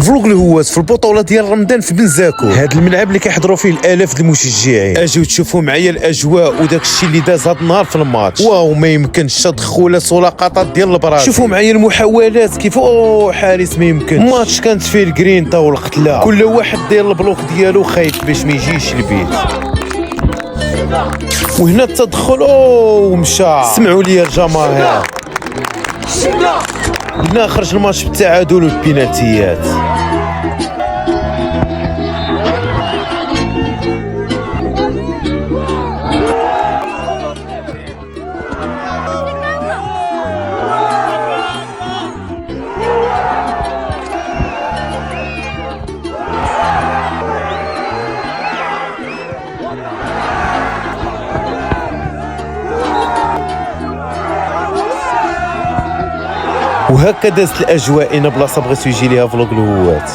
فلوق الهوات في البطوله ديال رمضان في بنزاكو، هذا الملعب اللي كيحضروا فيه الالاف د المشجعين. اجيو تشوفوا معايا الاجواء وداك الشيء اللي داز هذا النهار في الماتش. واو ما يمكنش تدخلات ولا لقطات ديال البرازيل. شوفوا معايا المحاولات كيف حارس ما يمكنش. الماتش كانت فيه الجرينتا والقتله، كل واحد داير البلوك ديالو خايف باش ما يجيش البيت. وهنا التدخل مشى. سمعوا لي الجماهير، هنا خرج الماتش بالتعادل والبينالتيات. وهكا دازت الاجواء. انا بلاصه بغيتو يجي ليها فلوق الهوات.